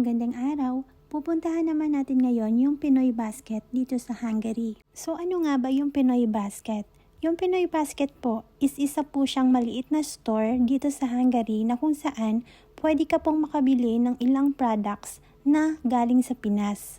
magandang araw. Pupuntahan naman natin ngayon yung Pinoy Basket dito sa Hungary. So ano nga ba yung Pinoy Basket? Yung Pinoy Basket po is isa po siyang maliit na store dito sa Hungary na kung saan pwede ka pong makabili ng ilang products na galing sa Pinas.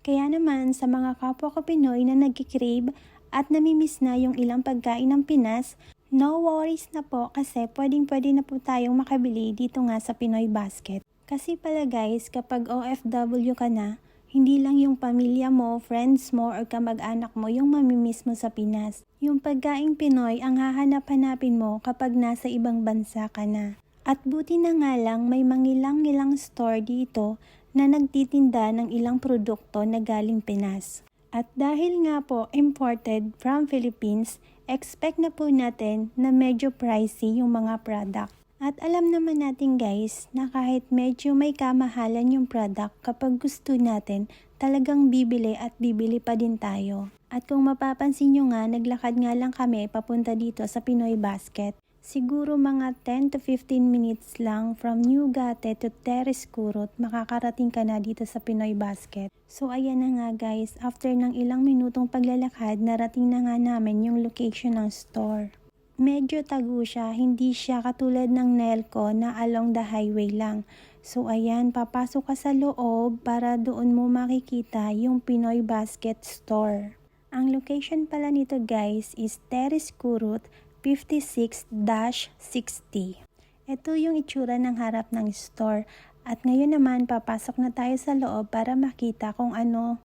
Kaya naman sa mga kapwa ko Pinoy na nagkikrave at namimiss na yung ilang pagkain ng Pinas, no worries na po kasi pwede na po tayong makabili dito nga sa Pinoy Basket. Kasi pala guys, kapag OFW ka na, hindi lang yung pamilya mo, friends mo, or kamag-anak mo yung mamimiss mo sa Pinas. Yung pagkaing Pinoy ang hahanap-hanapin mo kapag nasa ibang bansa ka na. At buti na nga lang may mangilang-ngilang store dito na nagtitinda ng ilang produkto na galing Pinas. At dahil nga po imported from Philippines, expect na po natin na medyo pricey yung mga product. At alam naman natin guys na kahit medyo may kamahalan yung product, kapag gusto natin, talagang bibili at bibili pa din tayo. At kung mapapansin nyo nga, naglakad nga lang kami papunta dito sa Pinoy Basket. Siguro mga 10 to 15 minutes lang from New Gate to Teres Kurut, makakarating ka na dito sa Pinoy Basket. So ayan na nga guys, after ng ilang minutong paglalakad, narating na nga namin yung location ng store. Medyo tago siya, hindi siya katulad ng Nelco na along the highway lang. So ayan, papasok ka sa loob para doon mo makikita yung Pinoy Basket Store. Ang location pala nito guys is Teres Kurut 56-60. Ito yung itsura ng harap ng store. At ngayon naman, papasok na tayo sa loob para makita kung ano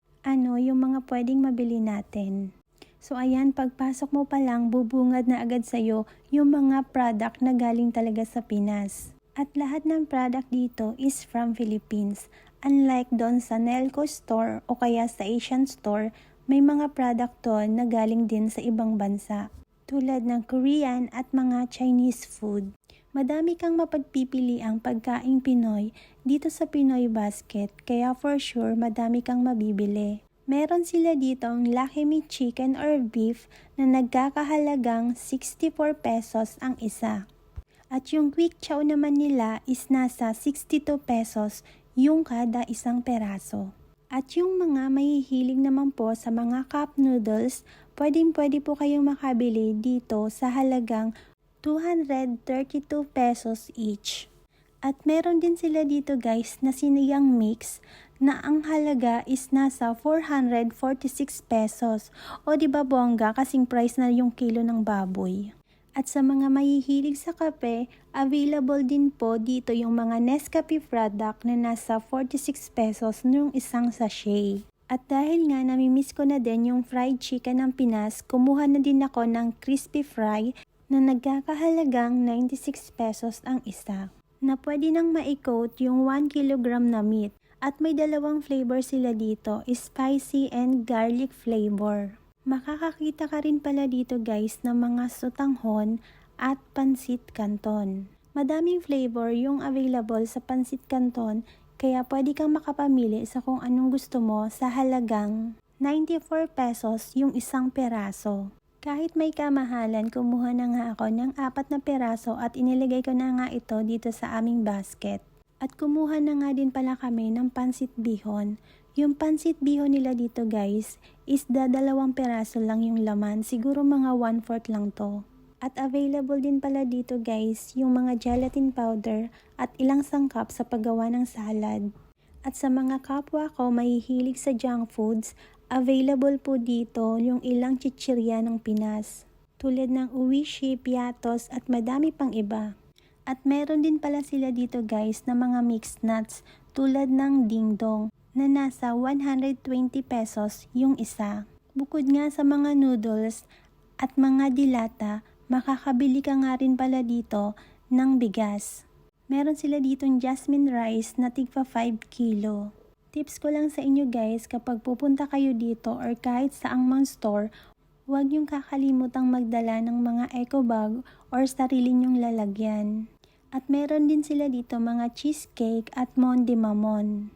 yung mga pwedeng mabili natin. So ayan, pagpasok mo pa lang, bubungad na agad sa'yo yung mga product na galing talaga sa Pinas. At lahat ng product dito is from Philippines. Unlike doon sa Nelco store o kaya sa Asian store, may mga product doon na galing din sa ibang bansa. Tulad ng Korean at mga Chinese food. Madami kang mapagpipili ang pagkaing Pinoy dito sa Pinoy Basket, kaya for sure madami kang mabibili. Meron sila ditong Lucky Me Chicken or Beef na nagkakahalagang 64 pesos ang isa. At yung Quick Chow naman nila is nasa 62 pesos yung kada isang peraso. At yung mga mahihilig naman po sa mga cup noodles, pwede po kayong makabili dito sa halagang 232 pesos each. At meron din sila dito guys na sinigang mix na ang halaga is nasa 446 pesos. O diba bongga, kasing price na yung kilo ng baboy. At sa mga mahihilig sa kape, available din po dito yung mga Nescafe product na nasa 46 pesos nung isang sachet. At dahil nga namimiss ko na din yung fried chicken ng Pinas, kumuha na din ako ng crispy fry na nagkakahalagang 96 pesos ang isa. Na pwede nang ma-coat yung 1 kilogram na meat. At may dalawang flavor sila dito, spicy and garlic flavor. Makakakita ka rin pala dito guys ng mga sotanghon at pansit canton. Madaming flavor yung available sa pansit canton, kaya pwede kang makapamili sa kung anong gusto mo sa halagang 94 pesos yung isang peraso. Kahit may kamahalan, kumuha na nga ako ng 4 na peraso at inilagay ko na nga ito dito sa aming basket. At kumuha na nga din pala kami ng pansit bihon. Yung pansit bihon nila dito guys is 2 peraso lang yung laman. Siguro mga 1/4 lang to. At available din pala dito guys yung mga gelatin powder at ilang sangkap sa paggawa ng salad. At sa mga kapwa ko mahihilig sa junk foods, available po dito yung ilang chichirya ng Pinas. Tulad ng Uwishi, Piatos at madami pang iba. At meron din pala sila dito guys na mga mixed nuts tulad ng dingdong na nasa 120 pesos yung isa. Bukod nga sa mga noodles at mga dilata, makakabili ka nga rin pala dito ng bigas. Meron sila ditong jasmine rice na tigpa 5 kilo. Tips ko lang sa inyo guys, kapag pupunta kayo dito or kahit saang mang store, huwag niyong kakalimutang magdala ng mga eco bag or sarili niyong lalagyan. At meron din sila dito mga cheesecake at Monde Mamon.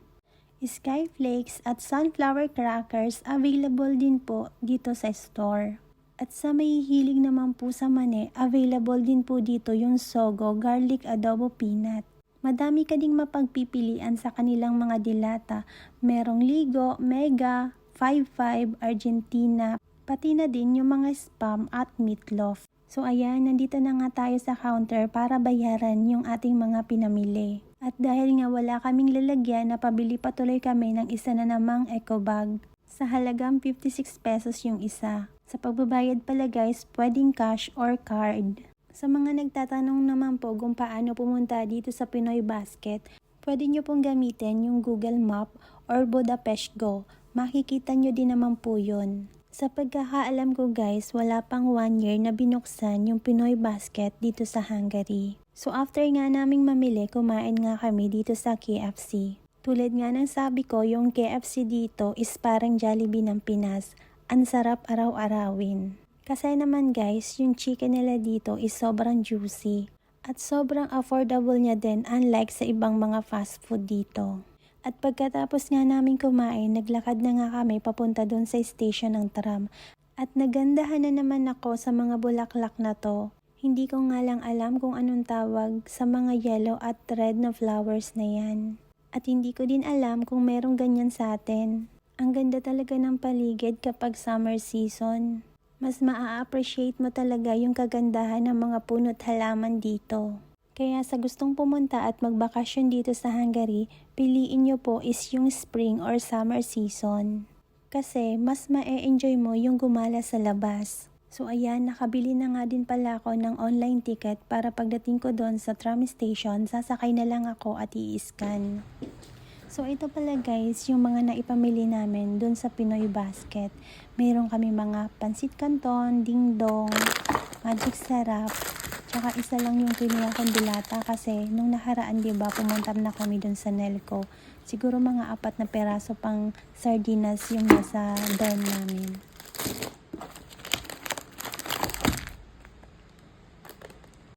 Skyflakes at sunflower crackers available din po dito sa store. At sa mahihilig naman po sa mani, available din po dito yung Sogo Garlic Adobo Peanut. Madami ka ding mapagpipilian sa kanilang mga dilata. Merong Ligo, Mega, 5-5, Argentina, pati na din yung mga spam at meatloaf. So ayan, nandito na nga tayo sa counter para bayaran yung ating mga pinamili. At dahil nga wala kaming lalagyan, napabili pa tuloy kami ng isa na namang eco bag. Sa halagang 56 pesos yung isa. Sa pagbabayad pala guys, pwedeng cash or card. Sa mga nagtatanong naman po kung paano pumunta dito sa Pinoy Basket, pwede nyo pong gamitin yung Google Map or Budapest Go. Makikita nyo din naman po yun. Sa pagkakaalam ko guys, wala pang 1 year na binuksan yung Pinoy Basket dito sa Hungary. So after nga naming mamili, kumain nga kami dito sa KFC. Tulad nga ng sabi ko, yung KFC dito is parang Jollibee ng Pinas. Ang sarap araw-arawin. Kasi naman guys, yung chicken nila dito is sobrang juicy. At sobrang affordable niya din unlike sa ibang mga fast food dito. At pagkatapos nga namin kumain, naglakad na nga kami papunta doon sa station ng tram. At nagandahan na naman ako sa mga bulaklak na to. Hindi ko nga lang alam kung anong tawag sa mga yellow at red na flowers na yan. At hindi ko din alam kung merong ganyan sa atin. Ang ganda talaga ng paligid kapag summer season. Mas maa-appreciate mo talaga yung kagandahan ng mga puno't halaman dito. Kaya sa gustong pumunta at magbakasyon dito sa Hungary, piliin nyo po is yung spring or summer season. Kasi mas ma-enjoy mo yung gumala sa labas. So ayan, nakabili na nga din pala ako ng online ticket para pagdating ko doon sa tram station, sasakay na lang ako at i-scan. So ito pala guys, yung mga naipamili namin dun sa Pinoy Basket. Mayroon kami mga pansit canton, dingdong, magic sarap, tsaka isa lang yung kinuha kong dilata kasi nung nakaraan diba pumunta na kami dun sa Nelco. Siguro mga 4 na peraso pang sardinas yung nasa dorm namin.